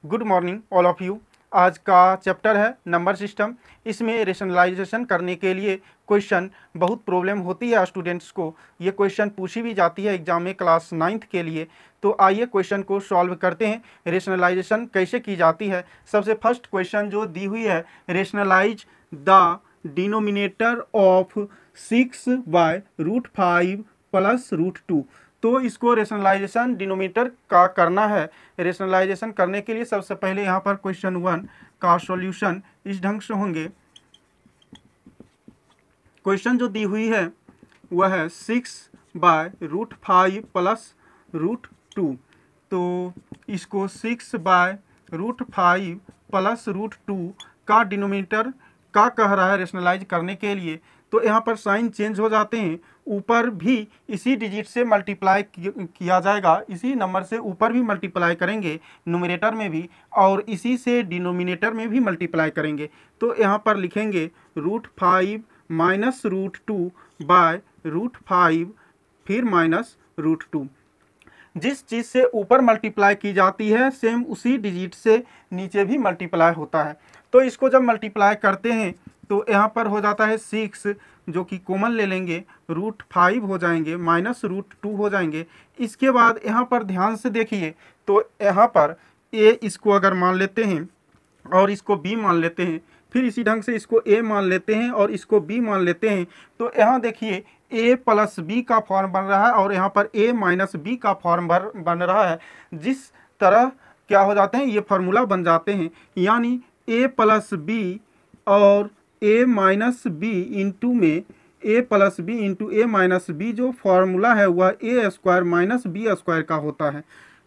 Good morning all of you. आज का chapter है नंबर सिस्टम। इसमें रेशनलाइजेशन करने के लिए क्वेश्चन बहुत प्रॉब्लम होती है स्टूडेंट्स को। ये क्वेश्चन पूछी भी जाती है एग्जाम में क्लास 9th के लिए। तो आइए क्वेश्चन को सॉल्व करते हैं। रेशनलाइजेशन कैसे की जाती है। सबसे फर्स्ट क्वेश्चन जो दी हुई है, rationalise the denominator of 6/√5 plus √2। तो इसको रेशनलाइजेशन डिनोमिनेटर का करना है। रेशनलाइजेशन करने के लिए सबसे पहले यहाँ पर क्वेश्चन 1 का सॉल्यूशन इस ढंग से होंगे। क्वेश्चन जो दी हुई है वह है 6/√5 प्लस √2। तो इसको 6/√5 प्लस √2 का डिनोमिनेटर का कह रहा है रेशनलाइज करने के लिए। तो यहाँ पर साइन चेंज हो जाते हैं, ऊपर भी इसी डिजिट से मल्टीप्लाई किया जाएगा, इसी नंबर से ऊपर भी मल्टीप्लाई करेंगे न्यूमरेटर में भी, और इसी से डिनोमिनेटर में भी मल्टीप्लाई करेंगे। तो यहाँ पर लिखेंगे √5 माइनस √2/√5 फिर माइनस √2। जिस चीज़ से ऊपर मल्टीप्लाई की जाती है सेम उसी डिजिट से नीचे भी मल्टीप्लाई होता है। तो इसको जब मल्टीप्लाई करते हैं तो यहाँ पर हो जाता है 6, जो कि कॉमन ले लेंगे, √5 हो जाएंगे, माइनस √2 हो जाएंगे। इसके बाद यहाँ पर ध्यान से देखिए, तो यहाँ पर a इसको अगर मान लेते हैं और इसको b मान लेते हैं, फिर इसी ढंग से इसको a मान लेते हैं और इसको b मान लेते हैं, तो यहाँ देखिए a प्लस b का फॉर्म बन रहा है और यहाँ पर a माइनस b का फॉर्म बन रहा है। जिस तरह क्या हो जाते हैं, ये फार्मूला बन जाते हैं, यानी a प्लस b और a माइनस b इंटू में a plus b into a minus b जो फार्मूला है वह a² माइनस b² का होता है।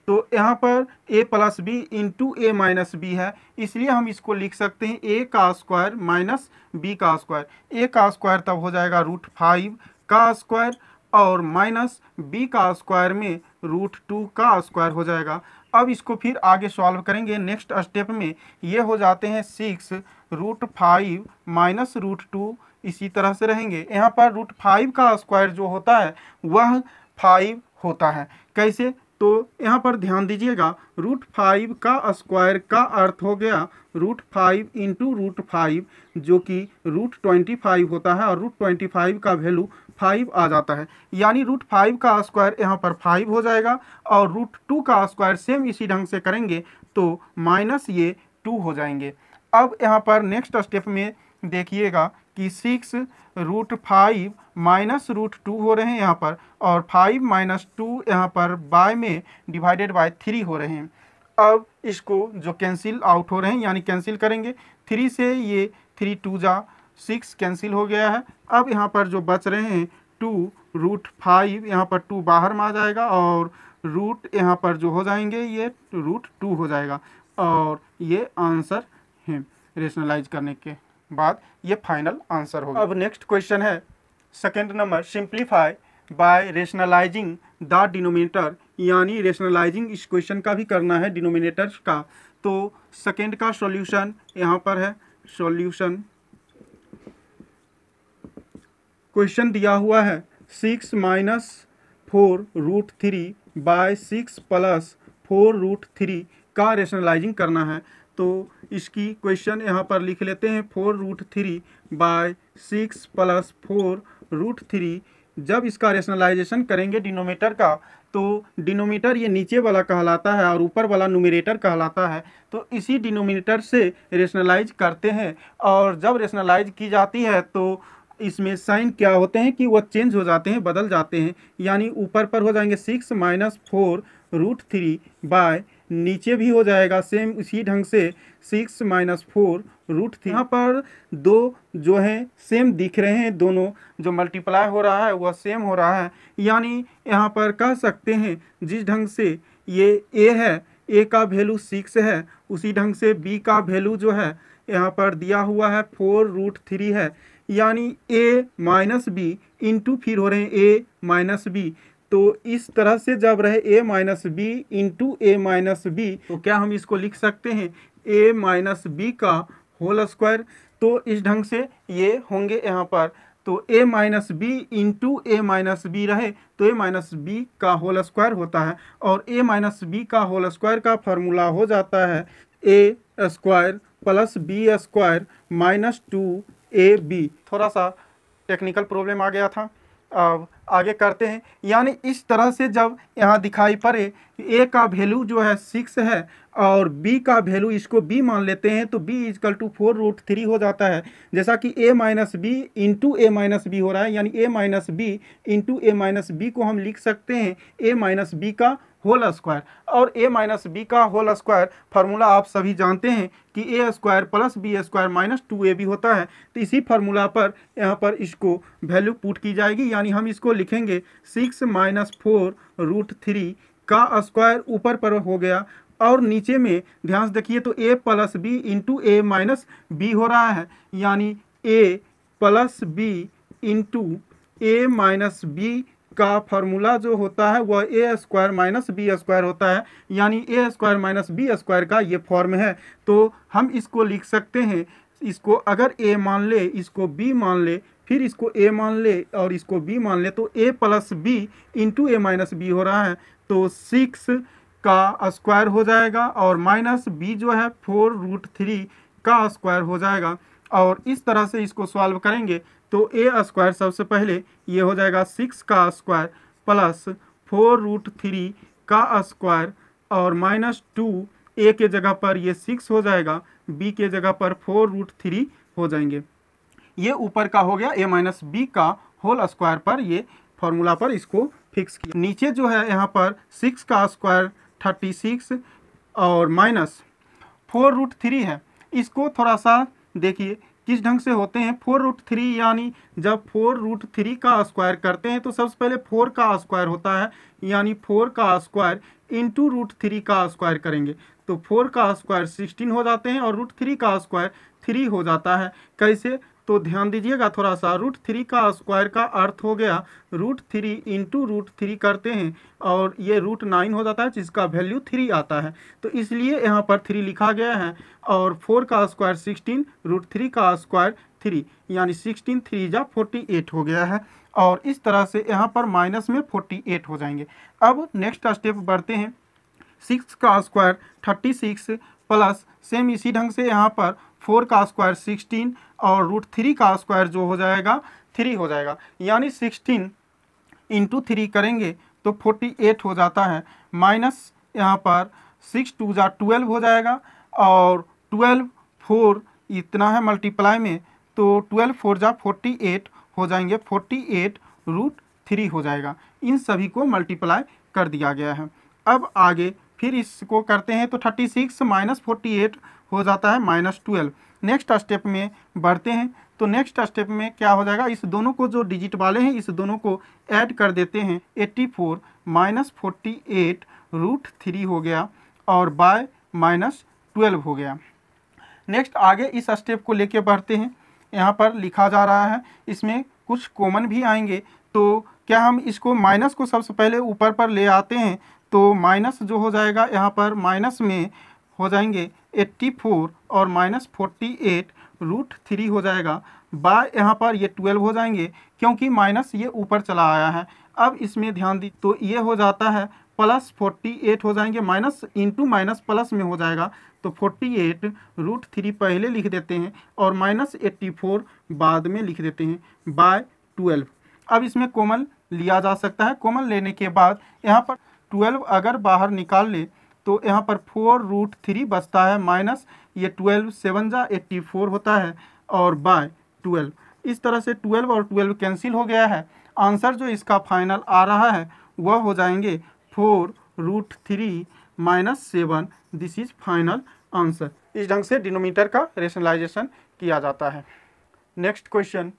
तो यहाँ पर a plus B into a minus B है, इसलिए हम इसको लिख सकते हैं a का स्क्वायर माइनस b का स्क्वायर। a का स्क्वायर तब हो जाएगा √5 का स्क्वायर और माइनस b का स्क्वायर में √2 का स्क्वायर हो जाएगा। अब इसको फिर आगे सॉल्व करेंगे नेक्स्ट स्टेप में, ये हो जाते हैं 6√5 माइनस √2, इसी तरह से रहेंगे। यहाँ पर √5 का स्क्वायर जो होता है वह 5 होता है। कैसे, तो यहाँ पर ध्यान दीजिएगा, √5 का स्क्वायर का अर्थ हो गया √5 इंटू √5 जो कि √25 होता है, और √25 का वैल्यू 5 आ जाता है, यानी √5 का स्क्वायर यहाँ पर 5 हो जाएगा और √2 का स्क्वायर सेम इसी ढंग से करेंगे तो माइनस ये 2 हो जाएंगे। अब यहाँ पर नेक्स्ट स्टेप में देखिएगा कि 6√5 माइनस √2 हो रहे हैं यहाँ पर, और 5 माइनस 2 यहाँ पर बाय में डिवाइडेड बाय 3 हो रहे हैं। अब इसको जो कैंसिल आउट हो रहे हैं यानी कैंसिल करेंगे, 3 से ये 3 2 जा 6 कैंसिल हो गया है। अब यहाँ पर जो बच रहे हैं 2√5, यहाँ पर 2 बाहर में आ जाएगा और रूट यहाँ पर जो हो जाएंगे ये √2 हो जाएगा, और ये आंसर है रेशनलाइज करने के बाद ये फाइनल आंसर होगा। अब नेक्स्ट क्वेश्चन है second number, simplify by rationalising the denominator, यानी रेशनलाइजिंग इस क्वेश्चन का भी करना है डिनोमिनेटर का। तो सेकेंड का सॉल्यूशन यहाँ पर है। सॉल्यूशन क्वेश्चन दिया हुआ है 6 माइनस 4√3 बाय 6 प्लस 4√3 का रेशनलाइजिंग करना है। तो इसकी क्वेश्चन यहाँ पर लिख लेते हैं 4√3 बाय 6 प्लस 4√3। जब इसका रेशनलाइजेशन करेंगे डिनोमिनेटर का, तो डिनोमिनेटर ये नीचे वाला कहलाता है और ऊपर वाला न्यूमरेटर कहलाता है। तो इसी डिनोमिनेटर से रेशनलाइज करते हैं, और जब रेशनलाइज की जाती है तो इसमें साइन क्या होते हैं कि वह चेंज हो जाते हैं, बदल जाते हैं, यानी ऊपर पर हो जाएंगे 6 माइनस 4√3 बाय, नीचे भी हो जाएगा सेम इसी ढंग से 6 माइनस 4√3। यहाँ पर दो जो हैं सेम दिख रहे हैं, दोनों जो मल्टीप्लाई हो रहा है वह सेम हो रहा है, यानी यहाँ पर कह सकते हैं जिस ढंग से ये a है, a का वैल्यू 6 है, उसी ढंग से b का वैल्यू जो है यहाँ पर दिया हुआ है 4√3 है, यानी a माइनस बी इंटू फिर हो रहे हैं a माइनस बी। तो इस तरह से जब रहे a minus B into a minus B, तो क्या हम इसको लिख सकते हैं a माइनस बी का होल स्क्वायर। तो इस ढंग से ये होंगे यहाँ पर तो a minus B into A minus B रहे तो a माइनस बी का होल स्क्वायर होता है, और a माइनस बी का होल स्क्वायर का फॉर्मूला हो जाता है a square plus B square minus 2ab। थोड़ा सा टेक्निकल प्रॉब्लम आ गया था, अब आगे करते हैं। यानी इस तरह से जब यहाँ दिखाई पड़े a का वैल्यू जो है 6 है और b का वैल्यू इसको b मान लेते हैं तो b इजकल टू 4√3 हो जाता है। जैसा कि a minus B into A minus b हो रहा है, यानी a minus B into A minus b को हम लिख सकते हैं a माइनस बी का होल स्क्वायर। और a माइनस बी का होल स्क्वायर फार्मूला आप सभी जानते हैं कि a square plus B square minus 2ab होता है। तो इसी फार्मूला पर यहाँ पर इसको वैल्यू पुट की जाएगी, यानी हम इसको लिखेंगे 6 माइनस 4√3 का स्क्वायर ऊपर पर हो गया, और नीचे में ध्यान से देखिए तो a plus B into A minus b हो रहा है, यानी a plus B into A minus B का फार्मूला जो होता है वह a square minus b square होता है, यानी a square minus b square का ये फॉर्म है। तो हम इसको लिख सकते हैं, इसको अगर a मान ले, इसको b मान ले, फिर इसको a मान ले और इसको b मान ले, तो a plus B into A minus b हो रहा है, तो 6 का स्क्वायर हो जाएगा और माइनस b जो है 4√3 का स्क्वायर हो जाएगा। और इस तरह से इसको सॉल्व करेंगे तो a स्क्वायर सबसे पहले ये हो जाएगा 6 का स्क्वायर प्लस 4√3 का स्क्वायर और माइनस 2, a के जगह पर ये 6 हो जाएगा, b के जगह पर 4√3 हो जाएंगे। ये ऊपर का हो गया a माइनस बी का होल स्क्वायर पर, ये फॉर्मूला पर इसको फिक्स किया। नीचे जो है यहाँ पर 6 का स्क्वायर 36 और माइनस 4√3 है। इसको थोड़ा सा देखिए किस ढंग से होते हैं। 4√3 यानी जब 4√3 का स्क्वायर करते हैं तो सबसे पहले 4 का स्क्वायर होता है, यानी 4 का स्क्वायर इंटू √3 का स्क्वायर करेंगे तो 4 का स्क्वायर 16 हो जाते हैं और √3 का स्क्वायर 3 हो जाता है। कैसे, तो ध्यान दीजिएगा थोड़ा सा। √3 का स्क्वायर का अर्थ हो गया √3 इंटू √3 करते हैं और ये √9 हो जाता है जिसका वैल्यू 3 आता है, तो इसलिए यहाँ पर 3 लिखा गया है। और 4 का स्क्वायर 16, √3 का स्क्वायर 3, यानी 16 3 जा 48 हो गया है। और इस तरह से यहाँ पर माइनस में 48 हो जाएंगे। अब नेक्स्ट स्टेप बढ़ते हैं। 6 का स्क्वायर 36 प्लस सेम इसी ढंग से यहाँ पर 4 का स्क्वायर 16 और √3 का स्क्वायर जो हो जाएगा 3 हो जाएगा, यानी 16 इंटू 3 करेंगे तो 48 हो जाता है। माइनस यहाँ पर 6 2 जा 12 हो जाएगा और 12 4 इतना है मल्टीप्लाई में, तो 12 4 जा 48 हो जाएंगे, 48√3 हो जाएगा। इन सभी को मल्टीप्लाई कर दिया गया है। अब आगे फिर इसको करते हैं तो 36 माइनस 48 हो जाता है माइनस 12। नेक्स्ट स्टेप में बढ़ते हैं तो नेक्स्ट स्टेप में क्या हो जाएगा, इस दोनों को जो डिजिट वाले हैं इस दोनों को ऐड कर देते हैं। 84 माइनस 48√3 हो गया और बाय माइनस 12 हो गया। नेक्स्ट आगे इस स्टेप को लेके बढ़ते हैं। यहाँ पर लिखा जा रहा है, इसमें कुछ कॉमन भी आएंगे, तो क्या हम इसको माइनस को सबसे पहले ऊपर पर ले आते हैं तो माइनस जो हो जाएगा यहाँ पर माइनस में हो जाएंगे 84 और माइनस 48√3 हो जाएगा, बाय यहाँ पर ये 12 हो जाएंगे क्योंकि माइनस ये ऊपर चला आया है। अब इसमें ध्यान दी तो ये हो जाता है प्लस 48 हो जाएंगे, माइनस इंटू माइनस प्लस में हो जाएगा, तो 48√3 पहले लिख देते हैं और माइनस 84 बाद में लिख देते हैं बाय 12। अब इसमें कॉमन लिया जा सकता है। कॉमन लेने के बाद यहाँ पर 12 अगर बाहर निकाल ले तो यहाँ पर 4√3 बचता है, माइनस ये 12 7 जा 84 होता है और बाय 12। इस तरह से 12 और 12 कैंसिल हो गया है। आंसर जो इसका फाइनल आ रहा है वह हो जाएंगे 4√3 minus 7। This is final answer. इस ढंग से डिनोमिनेटर का रेशनलाइजेशन किया जाता है। नेक्स्ट क्वेश्चन,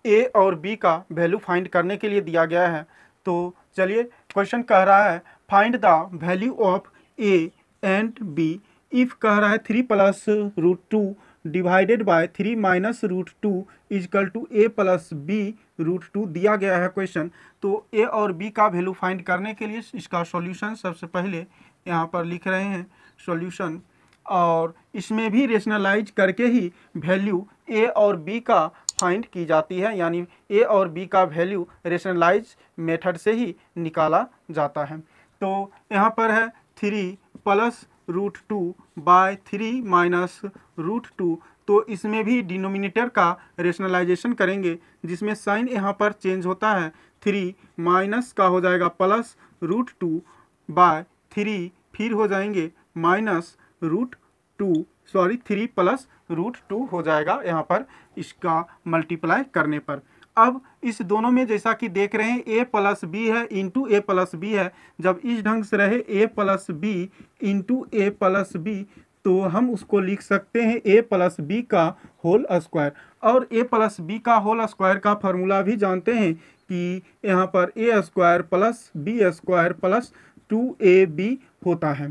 ए और बी का वैल्यू फाइंड करने के लिए दिया गया है। तो चलिए क्वेश्चन कह रहा है find the value of a and b if कह रहा है 3 plus √2 divided by 3 minus √2 is equal to a plus b √2 दिया गया है क्वेश्चन। तो ए और बी का वैल्यू फाइंड करने के लिए इसका सॉल्यूशन सबसे पहले यहाँ पर लिख रहे हैं सॉल्यूशन, और इसमें भी रेशनलाइज करके ही वैल्यू ए और बी का फाइंड की जाती है, यानी ए और बी का वैल्यू रेशनलाइज मेथड से ही निकाला जाता है। तो यहाँ पर है 3 plus root 2 by 3 minus root 2, तो इसमें भी डिनोमिनेटर का रेशनलाइजेशन करेंगे, जिसमें साइन यहाँ पर चेंज होता है, 3 माइनस का हो जाएगा प्लस रूट 2 बाय 3, फिर हो जाएंगे minus root 2, sorry 3 plus root 2 हो जाएगा यहाँ पर इसका मल्टीप्लाई करने पर। अब इस दोनों में जैसा कि देख रहे हैं a प्लस बी है इंटू ए प्लस बी है, जब इस ढंग से रहे a plus B into a plus b, तो हम उसको लिख सकते हैं a प्लस बी का होल स्क्वायर। और a प्लस बी का होल स्क्वायर का फॉर्मूला भी जानते हैं कि यहाँ पर a square plus B square plus 2ab होता है।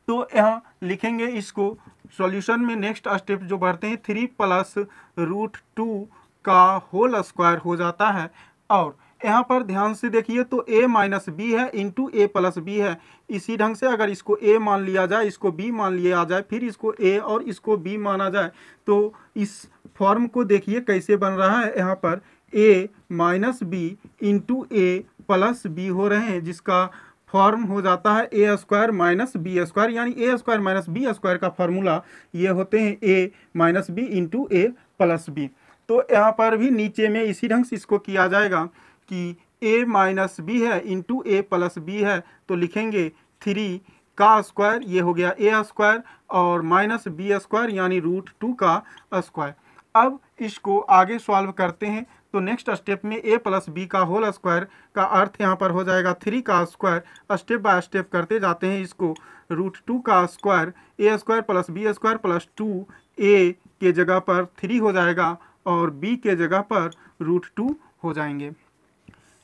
तो यहाँ लिखेंगे इसको सॉल्यूशन में। नेक्स्ट स्टेप जो बढ़ते हैं, 3 प्लस रूट 2 का होल स्क्वायर हो जाता है। और यहाँ पर ध्यान से देखिए तो a माइनस बी है इंटू ए प्लस बी है। इसी ढंग से अगर इसको a मान लिया जाए, इसको b मान लिया जाए, फिर इसको a और इसको b माना जाए, तो इस फॉर्म को देखिए कैसे बन रहा है। यहाँ पर a minus B into a plus b हो रहे हैं, जिसका फॉर्म हो जाता है a square minus b square, यानी a square minus b square का फॉर्मूला ये होते हैं a minus B into a plus b. तो यहाँ पर भी नीचे में इसी ढंग से इसको किया जाएगा कि a माइनस बी है इंटू ए प्लस बी है, तो लिखेंगे 3 का स्क्वायर, ये हो गया a स्क्वायर, और माइनस बी स्क्वायर यानी रूट 2 का स्क्वायर। अब इसको आगे सॉल्व करते हैं, तो नेक्स्ट स्टेप में a प्लस बी का होल स्क्वायर का अर्थ यहाँ पर हो जाएगा 3 का स्क्वायर। स्टेप बाय स्टेप करते जाते हैं इसको। रूट 2 का square, a square plus B square plus 2a के जगह पर 3 हो जाएगा और b के जगह पर रूट 2 हो जाएंगे।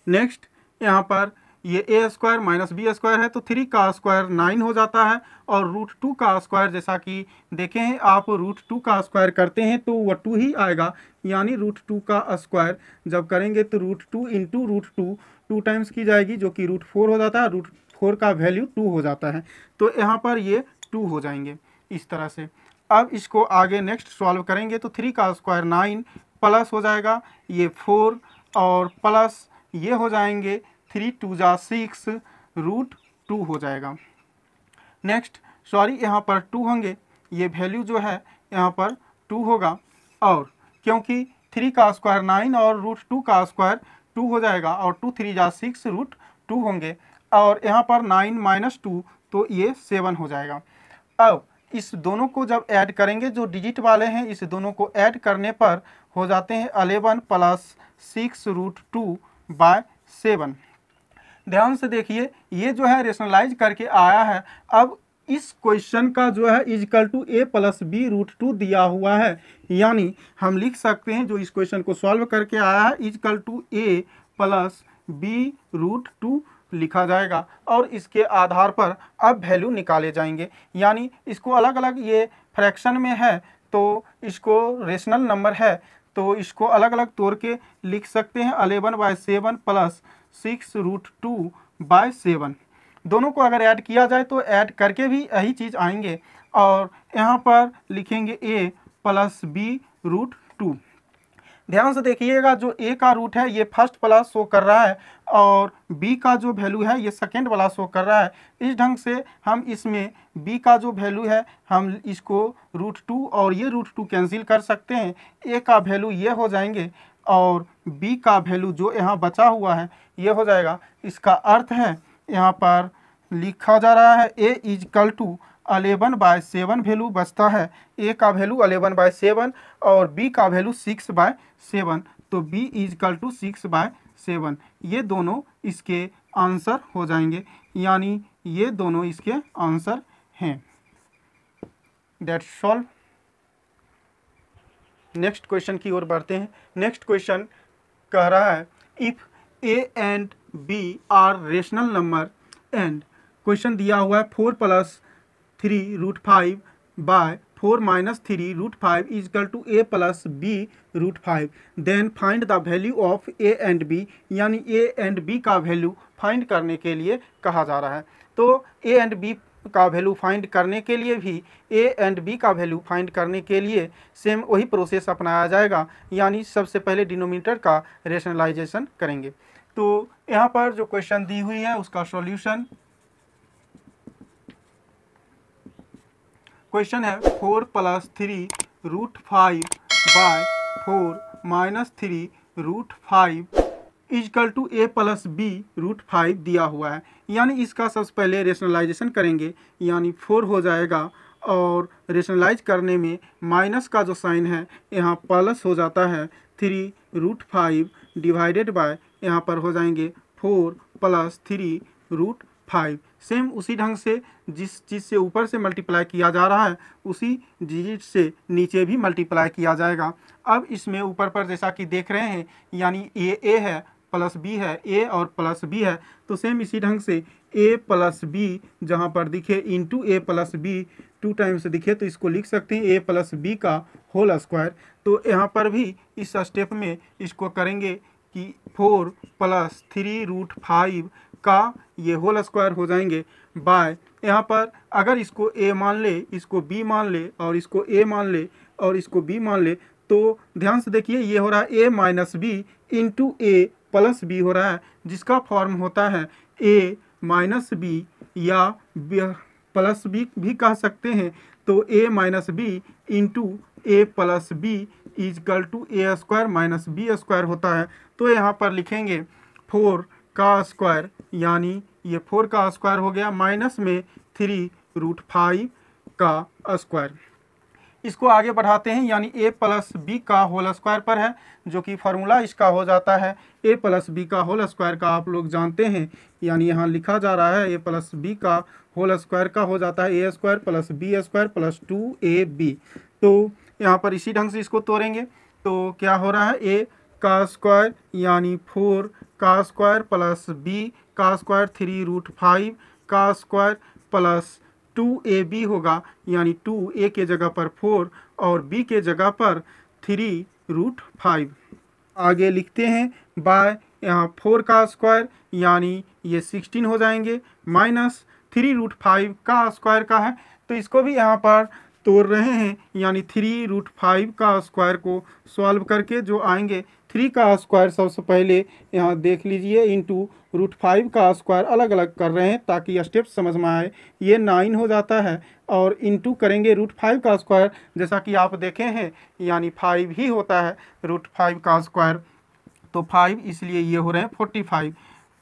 नेक्स्ट यहाँ पर ये a square minus b square है, तो 3 का स्क्वायर 9 हो जाता है, और रूट 2 का स्क्वायर जैसा कि देखे हैं आप, रूट 2 का स्क्वायर करते हैं तो वह 2 ही आएगा, यानी रूट 2 का स्क्वायर जब करेंगे तो रूट 2 इंटू रूट 2 टाइम्स की जाएगी, जो कि रूट 4 हो जाता है। रूट 4 का वैल्यू 2 हो जाता है, तो यहाँ पर ये 2 हो जाएंगे इस तरह से। अब इसको आगे नेक्स्ट सॉल्व करेंगे तो 3 का स्क्वायर 9 प्लस हो जाएगा ये 4, और प्लस ये हो जाएंगे 3 2 जा 6 रूट 2 हो जाएगा। नेक्स्ट सॉरी यहाँ पर 2 होंगे, ये वैल्यू जो है यहाँ पर 2 होगा, और क्योंकि 3 का स्क्वायर 9 और रूट 2 का स्क्वायर 2 हो जाएगा, और 2 3 जा 6 रूट 2 होंगे, और यहाँ पर 9 माइनस 2 तो ये 7 हो जाएगा। अब इस दोनों को जब ऐड करेंगे, जो डिजिट वाले हैं इस दोनों को ऐड करने पर हो जाते हैं 11 प्लस 6 रूट 2 बाय 7। ध्यान से देखिए ये जो है रेशनलाइज करके आया है। अब इस क्वेश्चन का जो है is equal to a plus b root 2 दिया हुआ है, यानी हम लिख सकते हैं जो इस क्वेश्चन को सॉल्व करके आया है is equal to a plus b root 2 लिखा जाएगा, और इसके आधार पर अब वैल्यू निकाले जाएंगे। यानी इसको अलग अलग, ये फ्रैक्शन में है तो इसको रेशनल नंबर है तो इसको अलग अलग तोड़ के लिख सकते हैं 11/7 प्लस 6 रूट 2 बाय 7। दोनों को अगर ऐड किया जाए तो ऐड करके भी यही चीज़ आएंगे, और यहाँ पर लिखेंगे a प्लस बी रूट 2। ध्यान से देखिएगा जो a का रूट है ये फर्स्ट वाला शो कर रहा है, और b का जो वैल्यू है ये सेकेंड वाला शो कर रहा है। इस ढंग से हम इसमें b का जो वैल्यू है हम इसको रूट 2 और ये रूट 2 कैंसिल कर सकते हैं। a का वैल्यू ये हो जाएंगे, और b का वैल्यू जो यहाँ बचा हुआ है ये हो जाएगा। इसका अर्थ है यहाँ पर लिखा जा रहा है a इजकल टू 11/7 वैल्यू बचता है। a का वैल्यू 11/7 और b का वैल्यू 6/7, तो b इजकल टू 6/7। ये दोनों इसके आंसर हो जाएंगे, यानी ये दोनों इसके आंसर हैं। That's solve. नेक्स्ट क्वेश्चन की ओर बढ़ते हैं। नेक्स्ट क्वेश्चन कह रहा है if a and b are rational number and question दिया हुआ है 4 plus 3 root 5 by 4 minus 3 root 5 is equal to a plus b root 5, then find the value of a and b, यानी a एंड b का value find करने के लिए कहा जा रहा है। तो a एंड b का वैल्यू फाइंड करने के लिए भी a एंड b का वैल्यू फाइंड करने के लिए सेम वही प्रोसेस अपनाया जाएगा, यानी सबसे पहले डिनोमिनेटर का रेशनलाइजेशन करेंगे। तो यहाँ पर जो क्वेश्चन दी हुई है उसका सॉल्यूशन, क्वेश्चन है 4 + 3 √5 by 4 - 3 √5 is equal to a + b √5 दिया हुआ है। यानी इसका सबसे पहले रेशनलाइजेशन करेंगे, यानी 4 हो जाएगा और रेशनलाइज करने में माइनस का जो साइन है यहाँ प्लस हो जाता है 3 √5 डिवाइडेड बाय यहाँ पर हो जाएंगे 4 + 3 √5। सेम उसी ढंग से जिस चीज़ से ऊपर से मल्टीप्लाई किया जा रहा है उसी डिजिट से नीचे भी मल्टीप्लाई किया जाएगा। अब इसमें ऊपर पर जैसा कि देख रहे हैं, यानी a है प्लस b है, a और प्लस b है, तो सेम इसी ढंग से a + b जहाँ पर दिखे इंटू a + b 2 टाइम्स दिखे तो इसको लिख सकते हैं a + b का होल स्क्वायर। तो यहाँ पर भी इस स्टेप में इसको करेंगे कि 4 + 3 √5 का ये होल स्क्वायर हो जाएंगे बाय, यहाँ पर अगर इसको a मान ले, इसको b मान ले और इसको a मान ले और इसको b मान ले, तो ध्यान से देखिए ये हो रहा है a - b into a + b हो रहा है, जिसका फॉर्म होता है a - b या प्लस b भी कह सकते हैं। तो a - b into a + b is equal to a² - b² होता है। तो यहाँ पर लिखेंगे 4 का स्क्वायर, यानी ये 4 का स्क्वायर हो गया माइनस में 3 √5 का स्क्वायर। इसको आगे बढ़ाते हैं, यानी a + b का होल स्क्वायर पर है, जो कि फार्मूला इसका हो जाता है a + b का होल स्क्वायर का आप लोग जानते हैं, यानी यहाँ लिखा जा रहा है a + b का होल स्क्वायर का हो जाता है a² + b² + 2ab। तो यहाँ पर इसी ढंग से इसको तोड़ेंगे तो क्या हो रहा है a का स्क्वायर यानी 4 का स्क्वायर प्लस b का स्क्वायर 3 √5 का स्क्वायर प्लस 2ab होगा, यानी 2 a के जगह पर 4 और b के जगह पर 3 √5। आगे लिखते हैं बाय, यहाँ 4 का स्क्वायर यानी ये 16 हो जाएंगे माइनस 3 √5 का स्क्वायर का है, तो इसको भी यहाँ पर तोड़ रहे हैं, यानी 3 √5 का स्क्वायर को सॉल्व करके जो आएंगे 3 का स्क्वायर सबसे पहले यहाँ देख लीजिए इंटू √5 का स्क्वायर अलग अलग कर रहे हैं ताकि स्टेप समझ में आए। ये 9 हो जाता है और इंटू करेंगे √5 का स्क्वायर, जैसा कि आप देखे हैं यानी 5 ही होता है √5 का स्क्वायर, तो 5 इसलिए ये हो रहे हैं 45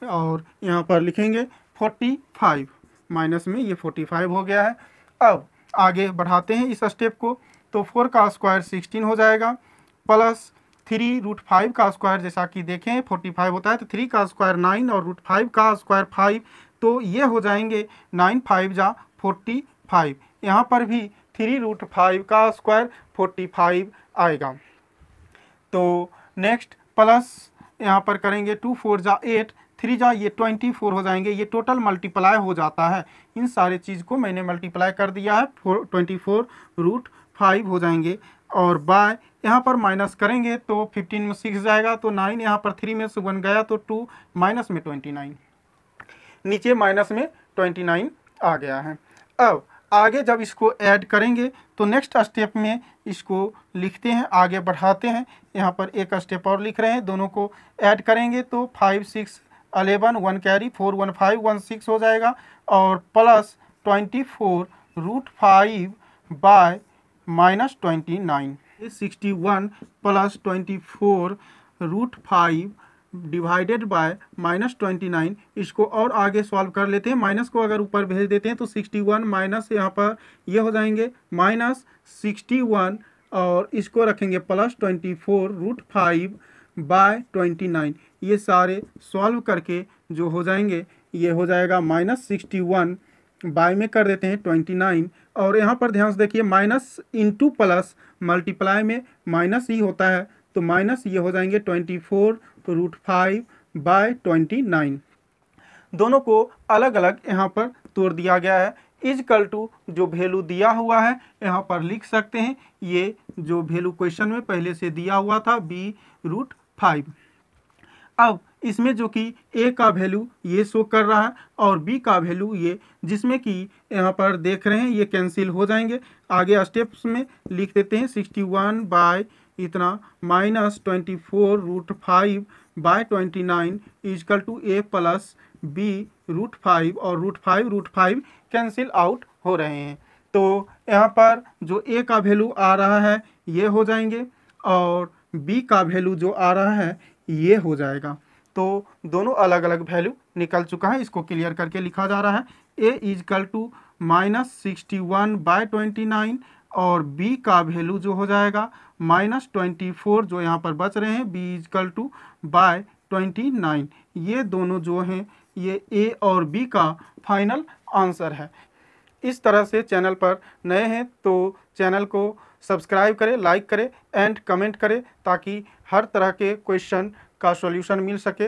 और यहाँ पर लिखेंगे 45 माइनस में ये 45 हो गया है। अब आगे बढ़ाते हैं इस स्टेप को, तो 4 का स्क्वायर 16 हो जाएगा प्लस 3 √5 का स्क्वायर, जैसा कि देखें 45 होता है, तो 3 का स्क्वायर 9 और √5 का स्क्वायर 5, तो ये हो जाएंगे 9 5 जा 45। यहाँ पर भी 3 √5 का स्क्वायर 45 आएगा। तो नेक्स्ट प्लस यहाँ पर करेंगे 2 4 जा 8, 3 जा ये 24 हो जाएंगे, ये टोटल मल्टीप्लाई हो जाता है। इन सारे चीज़ को मैंने मल्टीप्लाई कर दिया है, 24 √5 हो जाएंगे और बाय यहाँ पर माइनस करेंगे तो 15 में 6 जाएगा, तो 9 यहाँ पर 3 में से 1 गया तो 2 माइनस में 29, नीचे माइनस में 29 आ गया है। अब आगे जब इसको ऐड करेंगे तो नेक्स्ट स्टेप में इसको लिखते हैं, आगे बढ़ाते हैं, यहाँ पर एक स्टेप और लिख रहे हैं, दोनों को ऐड करेंगे तो 5 6 11 1 कैरी 4 1 5 1 6 हो जाएगा और plus 24 √5 by -29, 61 plus 24 √5 divided by -29। इसको और आगे सॉल्व कर लेते हैं, माइनस को अगर ऊपर भेज देते हैं तो 61 माइनस यहाँ पर ये हो जाएंगे -61 और इसको रखेंगे प्लस 24 √5 बाय 29। ये सारे सॉल्व करके जो हो जाएंगे ये हो जाएगा -61 बाय में कर देते हैं 29 और यहाँ पर ध्यान से देखिए माइनस इंटू प्लस मल्टीप्लाई में माइनस ही होता है, तो माइनस ये हो जाएंगे 24 √5 बाय 29। दोनों को अलग अलग यहाँ पर तोड़ दिया गया है, इजकल टू जो वैल्यू दिया हुआ है यहाँ पर लिख सकते हैं, ये जो वैल्यू क्वेश्चन में पहले से दिया हुआ था b √5। अब इसमें जो कि ए का वैल्यू ये शो कर रहा है और बी का वैल्यू ये, जिसमें कि यहाँ पर देख रहे हैं ये कैंसिल हो जाएंगे। आगे स्टेप्स में लिख देते हैं 61 बाय इतना minus 24√5/29 is equal to a plus b √5 और √5 कैंसिल आउट हो रहे हैं। तो यहाँ पर जो ए का वैल्यू आ रहा है ये हो जाएंगे और बी का वैल्यू जो आ रहा है ये हो जाएगा। तो दोनों अलग अलग वैल्यू निकल चुका है, इसको क्लियर करके लिखा जा रहा है। ए इजकल टू -61/29 और बी का वैल्यू जो हो जाएगा -24 जो यहाँ पर बच रहे हैं, बी इजकल टू /29। ये दोनों जो हैं ये ए और बी का फाइनल आंसर है। इस तरह से चैनल पर नए हैं तो चैनल को सब्सक्राइब करें, लाइक करें एंड कमेंट करें ताकि हर तरह के क्वेश्चन का सॉल्यूशन मिल सके।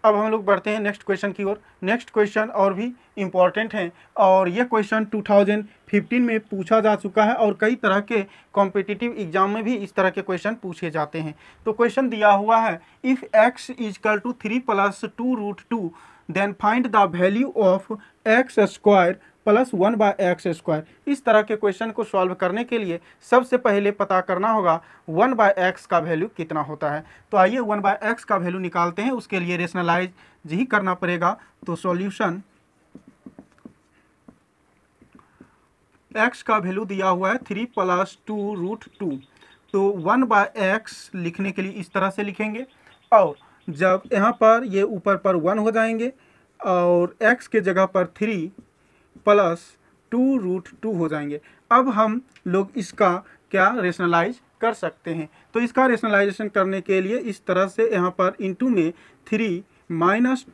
अब हम लोग बढ़ते हैं नेक्स्ट क्वेश्चन की ओर। नेक्स्ट क्वेश्चन और भी इम्पॉर्टेंट हैं और ये क्वेश्चन 2015 में पूछा जा चुका है और कई तरह के कॉम्पिटिटिव एग्जाम में भी इस तरह के क्वेश्चन पूछे जाते हैं। तो क्वेश्चन दिया हुआ है, if x is equal to 3 + 2√2 then find the value of x² + 1/x²। इस तरह के क्वेश्चन को सॉल्व करने के लिए सबसे पहले पता करना होगा 1/x का वैल्यू कितना होता है। तो आइए 1/x का वैल्यू निकालते हैं, उसके लिए रेशनलाइज ही करना पड़ेगा। तो सॉल्यूशन x का वैल्यू दिया हुआ है 3 + 2√2। तो 1/x लिखने के लिए इस तरह से लिखेंगे और जब यहाँ पर ये ऊपर पर 1 हो जाएंगे और x के जगह पर 3 + 2√2 हो जाएंगे। अब हम लोग इसका क्या रेशनलाइज कर सकते हैं। तो इसका रेशनलाइजेशन करने के लिए इस तरह से यहाँ पर इंटू में 3 -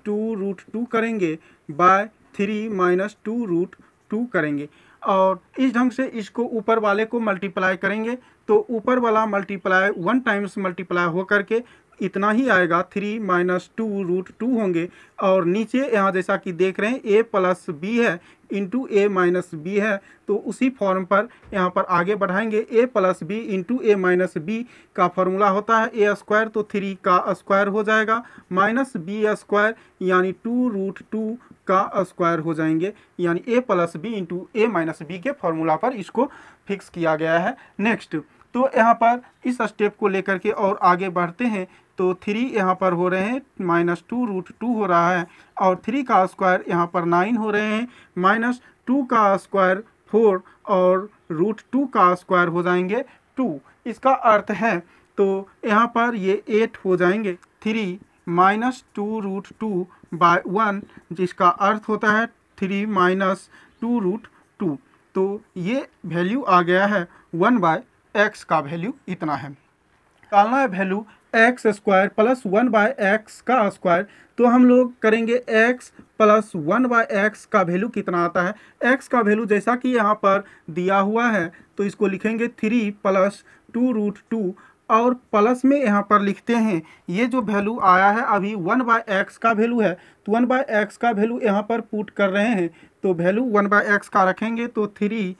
2√2 करेंगे बाय 3 - 2√2 करेंगे और इस ढंग से इसको ऊपर वाले को मल्टीप्लाई करेंगे तो ऊपर वाला मल्टीप्लाई 1 टाइम्स मल्टीप्लाई हो करके इतना ही आएगा, 3 - 2√2 होंगे और नीचे यहाँ जैसा कि देख रहे हैं a + b है इंटू a - b है, तो उसी फॉर्म पर यहाँ पर आगे बढ़ाएंगे। a + b into a - b का फॉर्मूला होता है a² तो 3 का स्क्वायर हो जाएगा -b² यानी 2√2 का स्क्वायर हो जाएंगे, यानी a + b into a - b के फॉर्मूला पर इसको फिक्स किया गया है। नेक्स्ट तो यहाँ पर इस स्टेप को लेकर के और आगे बढ़ते हैं तो 3 यहाँ पर हो रहे हैं -2√2 हो रहा है और 3 का स्क्वायर यहाँ पर 9 हो रहे हैं, -2 का स्क्वायर 4 और √2 का स्क्वायर हो जाएंगे 2। इसका अर्थ है तो यहाँ पर ये 8 हो जाएंगे। 3 - 2√2/1 जिसका अर्थ होता है 3 - 2√2। तो ये वैल्यू आ गया है 1/x का वैल्यू इतना है। निकालना है वैल्यू x² + 1/x का स्क्वायर। तो हम लोग करेंगे x + 1/x का वैल्यू कितना आता है। x का वैल्यू जैसा कि यहाँ पर दिया हुआ है तो इसको लिखेंगे 3 + 2√2 और प्लस में यहाँ पर लिखते हैं ये जो वैल्यू आया है अभी 1/x का वैल्यू है तो 1/x का वैल्यू यहाँ पर पुट कर रहे हैं तो वैल्यू 1/x का रखेंगे तो 3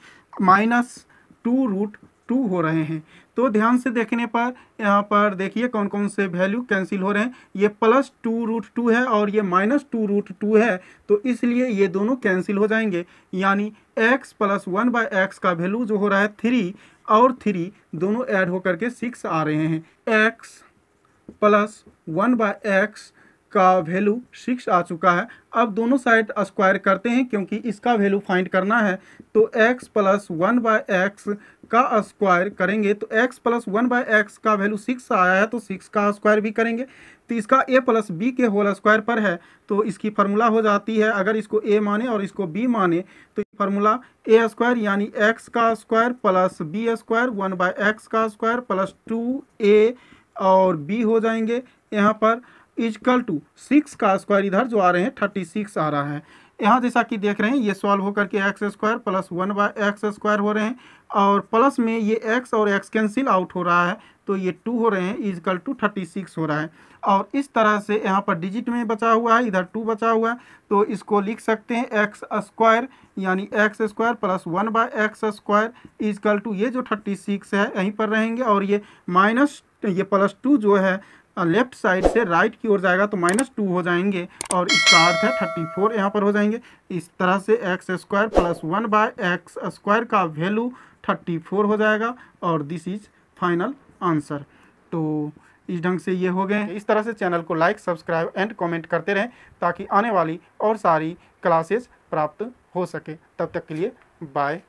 - 2√2 हो रहे हैं। तो ध्यान से देखने पर यहाँ पर देखिए कौन कौन से वैल्यू कैंसिल हो रहे हैं, ये +2√2 है और ये -2√2 है तो इसलिए ये दोनों कैंसिल हो जाएंगे, यानी x + 1/x का वैल्यू जो हो रहा है 3 और 3 दोनों ऐड होकर के 6 आ रहे हैं। x + 1/x का वैल्यू 6 आ चुका है। अब दोनों साइड स्क्वायर करते हैं क्योंकि इसका वैल्यू फाइंड करना है तो x + 1/x का स्क्वायर करेंगे तो x + 1/x का वैल्यू 6 आया है तो 6 का स्क्वायर भी करेंगे तो इसका a + b के होल स्क्वायर पर है तो इसकी फार्मूला हो जाती है, अगर इसको a माने और इसको b माने तो फार्मूला a² यानी x का स्क्वायर + b² 1/x का स्क्वायर + 2a और b हो जाएंगे यहाँ पर इजकल टू 6 का स्क्वायर इधर जो आ रहे हैं 36 आ रहा है। यहाँ जैसा कि देख रहे हैं ये सॉल्व होकर के x² + 1/x² हो रहे हैं और प्लस में ये x और x कैंसिल आउट हो रहा है तो ये 2 हो रहे हैं इजकल टू 36 हो रहा है और इस तरह से यहाँ पर डिजिट में बचा हुआ है, इधर 2 बचा हुआ है तो इसको लिख सकते हैं x² यानी x² + 1/x² इजकल टू ये जो 36 है यहीं पर रहेंगे और ये माइनस ये +2 जो है लेफ्ट साइड से राइट की ओर जाएगा तो -2 हो जाएंगे, और इसका अर्थ है 34 यहाँ पर हो जाएंगे। इस तरह से एक्स स्क्वायर प्लस 1/x² का वैल्यू 34 हो जाएगा, और दिस इज फाइनल आंसर। तो इस ढंग से ये हो गए। इस तरह से चैनल को लाइक, सब्सक्राइब एंड कमेंट करते रहें ताकि आने वाली और सारी क्लासेस प्राप्त हो सके। तब तक के लिए बाय।